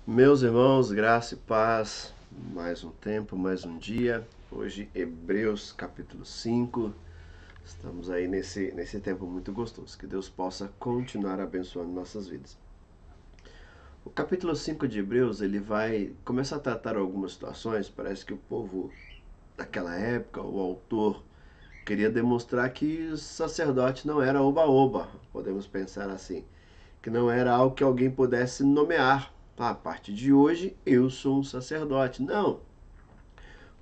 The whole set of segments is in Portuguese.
Meus irmãos, graça e paz, mais um tempo, mais um dia. Hoje, Hebreus capítulo 5. Estamos aí nesse tempo muito gostoso. Que Deus possa continuar abençoando nossas vidas. O capítulo 5 de Hebreus, ele vai começar a tratar algumas situações. Parece que o povo daquela época, o autor, queria demonstrar que o sacerdote não era oba-oba, podemos pensar assim. Que não era algo que alguém pudesse nomear. A partir de hoje eu sou um sacerdote. Não.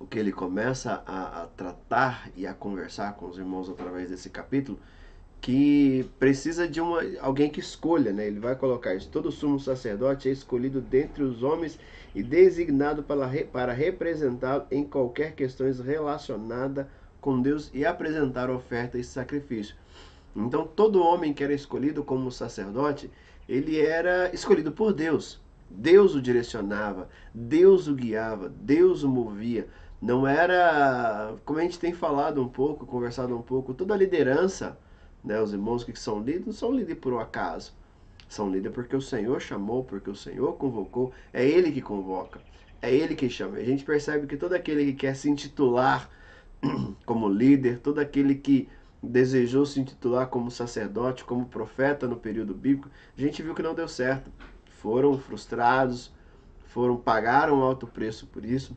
O que ele começa a tratar e a conversar com os irmãos através desse capítulo, que precisa de alguém que escolha, né? Ele vai colocar isso. Todo sumo sacerdote é escolhido dentre os homens e designado para representá-lo em qualquer questão relacionada com Deus e apresentar oferta e sacrifício. Então todo homem que era escolhido como sacerdote, ele era escolhido por Deus. Deus o direcionava, Deus o guiava, Deus o movia. Não era, como a gente tem falado um pouco, conversado um pouco, toda a liderança, né, os irmãos que são líderes, não são líderes por um acaso. São líderes porque o Senhor chamou, porque o Senhor convocou, é Ele que convoca, é Ele que chama. A gente percebe que todo aquele que quer se intitular como líder, todo aquele que desejou se intitular como sacerdote, como profeta no período bíblico, a gente viu que não deu certo. Foram frustrados, pagaram alto preço por isso.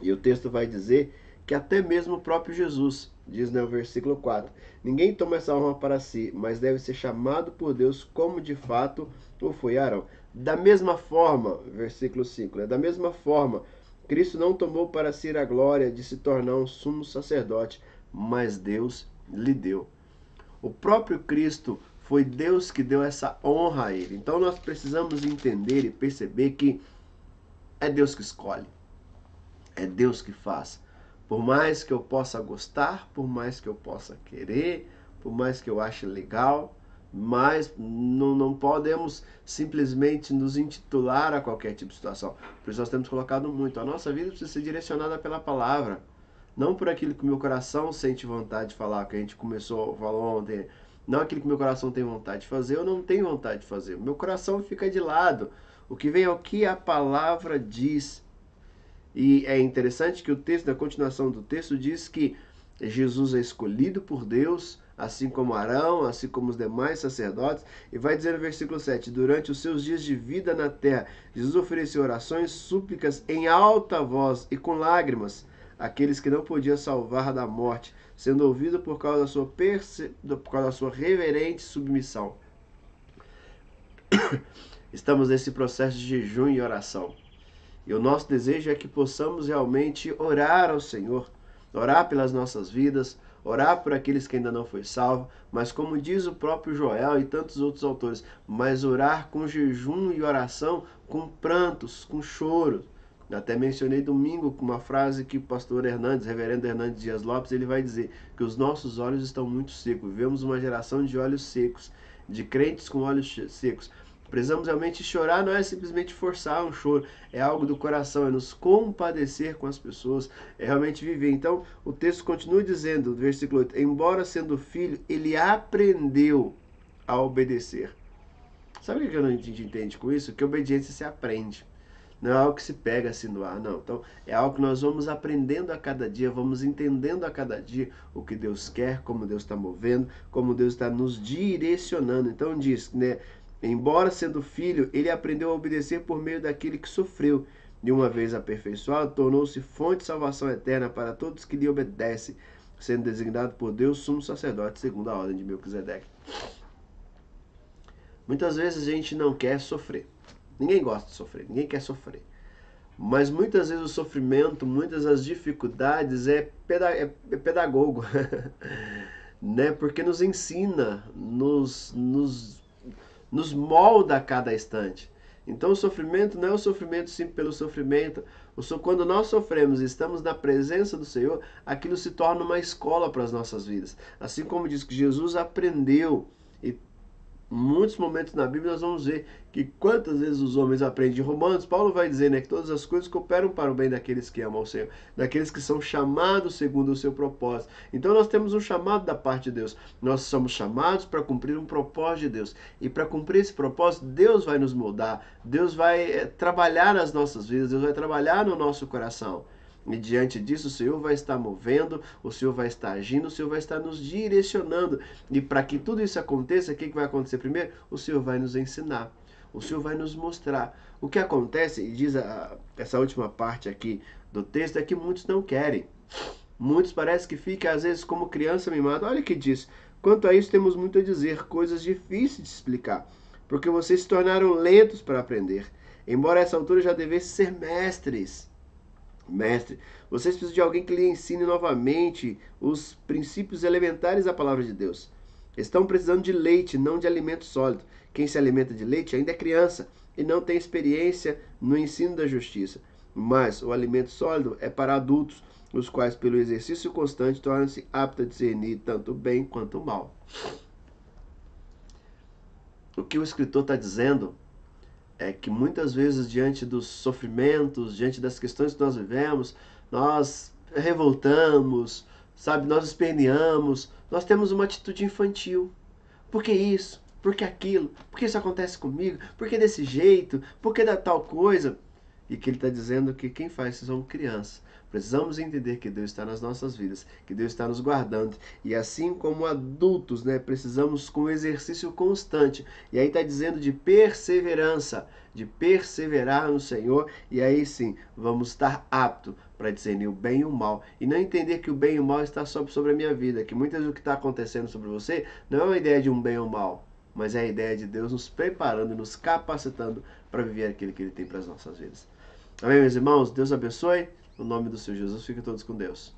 E o texto vai dizer que até mesmo o próprio Jesus, diz no versículo 4, ninguém toma essa honra para si, mas deve ser chamado por Deus como de fato o foi Arão. Da mesma forma, versículo 5, da mesma forma, Cristo não tomou para si a glória de se tornar um sumo sacerdote, mas Deus lhe deu. O próprio Cristo foi Deus que deu essa honra a ele. Então nós precisamos entender e perceber que é Deus que escolhe. É Deus que faz. Por mais que eu possa gostar, por mais que eu possa querer, por mais que eu ache legal, mas não podemos simplesmente nos intitular a qualquer tipo de situação. Por isso nós temos colocado muito. A nossa vida precisa ser direcionada pela palavra. Não por aquilo que o meu coração sente vontade de falar, que a gente falou ontem. Não aquilo que o meu coração tem vontade de fazer, eu não tenho vontade de fazer. O meu coração fica de lado. O que vem é o que a palavra diz. E é interessante que o texto, na continuação do texto, diz que Jesus é escolhido por Deus, assim como Arão, assim como os demais sacerdotes. E vai dizer no versículo 7, durante os seus dias de vida na terra, Jesus ofereceu orações, súplicas em alta voz e com lágrimas àqueles que não podiam salvar da morte, sendo ouvido por causa da sua reverente submissão. Estamos nesse processo de jejum e oração. E o nosso desejo é que possamos realmente orar ao Senhor, orar pelas nossas vidas, orar por aqueles que ainda não foi salvo, mas como diz o próprio Joel e tantos outros autores, mas orar com jejum e oração, com prantos, com choro. Até mencionei domingo com uma frase que o pastor Hernandes, reverendo Hernandes Dias Lopes, ele vai dizer que os nossos olhos estão muito secos. Vivemos uma geração de olhos secos, de crentes com olhos secos. Precisamos realmente chorar, não é simplesmente forçar um choro, é algo do coração, é nos compadecer com as pessoas, é realmente viver. Então, o texto continua dizendo, no versículo 8, embora sendo filho, ele aprendeu a obedecer. Sabe o que a gente entende com isso? Que obediência se aprende. Não é algo que se pega assim no ar, não. Então, é algo que nós vamos aprendendo a cada dia, vamos entendendo a cada dia o que Deus quer, como Deus está movendo, como Deus está nos direcionando. Então, diz, né? Embora sendo filho, ele aprendeu a obedecer por meio daquele que sofreu. De uma vez aperfeiçoado, tornou-se fonte de salvação eterna para todos que lhe obedecem, sendo designado por Deus sumo sacerdote, segundo a ordem de Melquisedeque. Muitas vezes a gente não quer sofrer. Ninguém gosta de sofrer, ninguém quer sofrer. Mas muitas vezes o sofrimento, muitas das dificuldades é pedagogo, né? Porque nos ensina, nos molda a cada instante. Então o sofrimento não é o sofrimento sim pelo sofrimento. Quando nós sofremos e estamos na presença do Senhor, aquilo se torna uma escola para as nossas vidas. Assim como diz que Jesus aprendeu e muitos momentos na Bíblia nós vamos ver que quantas vezes os homens aprendem. Em Romanos, Paulo vai dizer, né, que todas as coisas cooperam para o bem daqueles que amam o Senhor, daqueles que são chamados segundo o seu propósito. Então nós temos um chamado da parte de Deus. Nós somos chamados para cumprir um propósito de Deus. E para cumprir esse propósito, Deus vai nos moldar, Deus vai trabalhar nas nossas vidas, Deus vai trabalhar no nosso coração. E diante disso, o Senhor vai estar movendo, o Senhor vai estar agindo, o Senhor vai estar nos direcionando. E para que tudo isso aconteça, o que vai acontecer primeiro? O Senhor vai nos ensinar, o Senhor vai nos mostrar. O que acontece, e diz essa última parte aqui do texto, é que muitos não querem. Muitos parece que ficam, às vezes, como criança mimada. Olha o que diz. Quanto a isso, temos muito a dizer, coisas difíceis de explicar, porque vocês se tornaram lentos para aprender, embora a essa altura já devessem ser mestres. Mestre, vocês precisam de alguém que lhe ensine novamente os princípios elementares da palavra de Deus. Estão precisando de leite, não de alimento sólido. Quem se alimenta de leite ainda é criança e não tem experiência no ensino da justiça. Mas o alimento sólido é para adultos, os quais, pelo exercício constante, tornam-se aptos a discernir tanto o bem quanto o mal. O que o escritor está dizendo é que muitas vezes, diante dos sofrimentos, diante das questões que nós vivemos, nós revoltamos, sabe, nós esperneamos, nós temos uma atitude infantil. Por que isso? Por que aquilo? Por que isso acontece comigo? Por que desse jeito? Por que da tal coisa? E que ele está dizendo que quem faz isso são crianças. Precisamos entender que Deus está nas nossas vidas, que Deus está nos guardando. E assim como adultos, né, precisamos com exercício constante. E aí está dizendo de perseverança, de perseverar no Senhor. E aí sim, vamos estar aptos para discernir o bem e o mal. E não entender que o bem e o mal está sobre a minha vida. Que muitas vezes o que está acontecendo sobre você não é uma ideia de um bem ou mal, mas é a ideia de Deus nos preparando e nos capacitando para viver aquilo que Ele tem para as nossas vidas. Amém, meus irmãos? Deus abençoe. No nome do Senhor Jesus, fiquem todos com Deus.